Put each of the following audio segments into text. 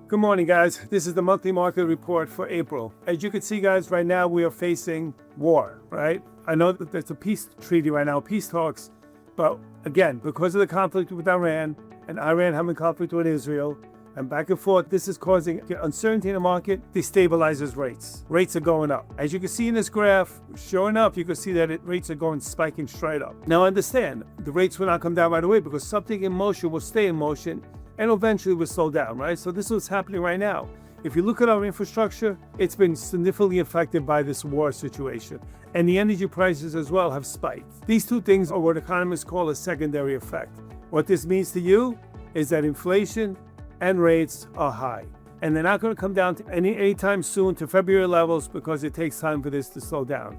Good morning, guys. This is the monthly market report for April. As you can see, guys, right now we are facing war, right? I know that there's a peace treaty right now, peace talks, but again, because of the conflict with Iran and Iran having conflict with Israel and back and forth, this is causing uncertainty in the market, destabilizes rates. Rates are going up. As you can see in this graph, sure enough, you can see that rates are going spiking straight up. Now understand, the rates will not come down right away because something in motion will stay in motion and eventually will slow down, right? So this is what's happening right now. If you look at our infrastructure, it's been significantly affected by this war situation. And the energy prices as well have spiked. These two things are what economists call a secondary effect. What this means to you is that inflation and rates are high. And they're not going to come down to anytime soon to February levels because it takes time for this to slow down.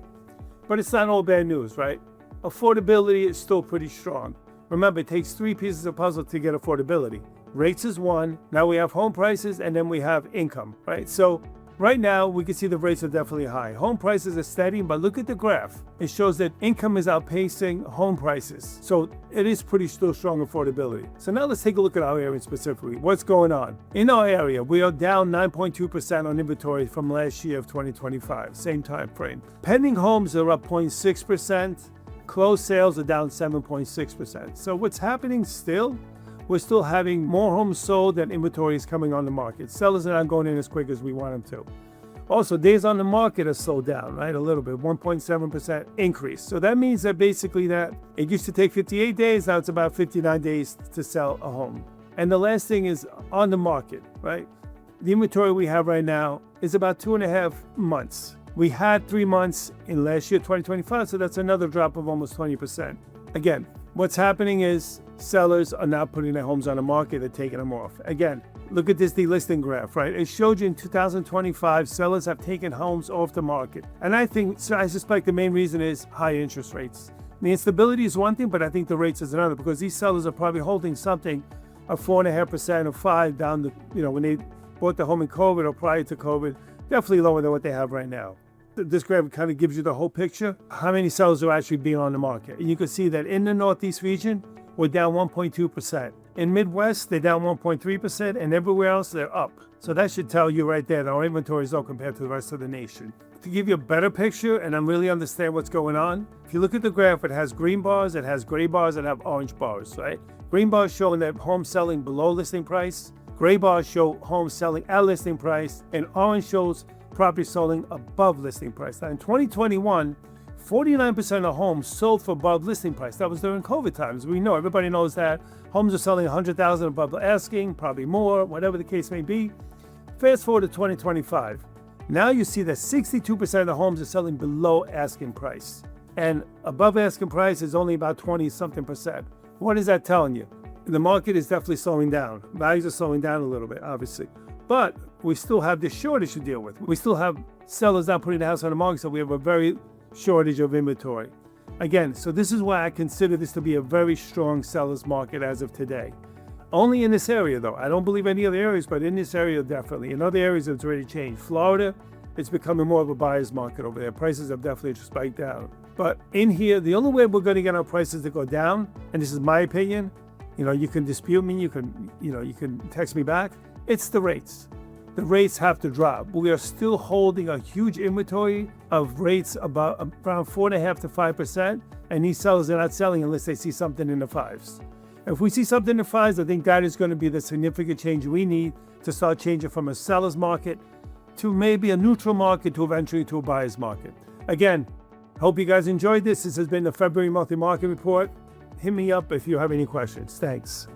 But it's not all bad news, right? Affordability is still pretty strong. Remember, it takes three pieces of puzzle to get affordability. Rates is one, now we have home prices, and then we have income, right? So right now, we can see the rates are definitely high. Home prices are steady, but look at the graph. It shows that income is outpacing home prices. So it is pretty still strong affordability. So now let's take a look at our area specifically. What's going on? In our area, we are down 9.2% on inventory from last year of 2025, same time frame. Pending homes are up 0.6%. Closed sales are down 7.6%. So what's happening still? We're still having more homes sold than inventory is coming on the market. Sellers are not going in as quick as we want them to. Also, days on the market are slowed down, right? A little bit, 1.7% increase. So that means that basically that it used to take 58 days, now it's about 59 days to sell a home. And the last thing is on the market, right? The inventory we have right now is about 2.5 months. We had 3 months in last year, 2025, so that's another drop of almost 20%. Again, what's happening is sellers are not putting their homes on the market, they're taking them off. Again, look at this delisting graph, right? It showed you in 2025, sellers have taken homes off the market. And I suspect the main reason is high interest rates. The instability is one thing, but I think the rates is another because these sellers are probably holding something of 4.5% or 5% down the, when they bought the home in COVID or prior to COVID, definitely lower than what they have right now. This graph kind of gives you the whole picture, how many sellers are actually being on the market. And you can see that in the Northeast region, we're down 1.2%. In Midwest, they're down 1.3%, and everywhere else, they're up. So that should tell you right there that our inventory is low compared to the rest of the nation. To give you a better picture and really understand what's going on, if you look at the graph, it has green bars, it has gray bars, and have orange bars, right? Green bars showing that homes selling below listing price, gray bars show homes selling at listing price, and orange shows property selling above listing price. Now in 2021, 49% of homes sold for above listing price. That was during COVID times. We know, everybody knows that. Homes are selling $100,000 above asking, probably more, whatever the case may be. Fast forward to 2025. Now you see that 62% of the homes are selling below asking price. And above asking price is only about 20-something%. What is that telling you? The market is definitely slowing down. Values are slowing down a little bit, obviously. But we still have this shortage to deal with. We still have sellers not putting the house on the market, so we have a very shortage of inventory. Again, so this is why I consider this to be a very strong seller's market as of today. Only in this area, though. I don't believe any other areas, but in this area, definitely. In other areas, it's already changed. Florida, it's becoming more of a buyer's market over there. Prices have definitely spiked down. But in here, the only way we're going to get our prices to go down, and this is my opinion, you can dispute me, you can text me back, it's the rates. The rates have to drop. We are still holding a huge inventory of rates about around 4.5% to 5%, and these sellers are not selling unless they see something in the 5s. If we see something in the 5s, I think that is going to be the significant change we need to start changing from a seller's market to maybe a neutral market to eventually to a buyer's market. Again, hope you guys enjoyed this. This has been the February monthly market report. Hit me up if you have any questions. Thanks.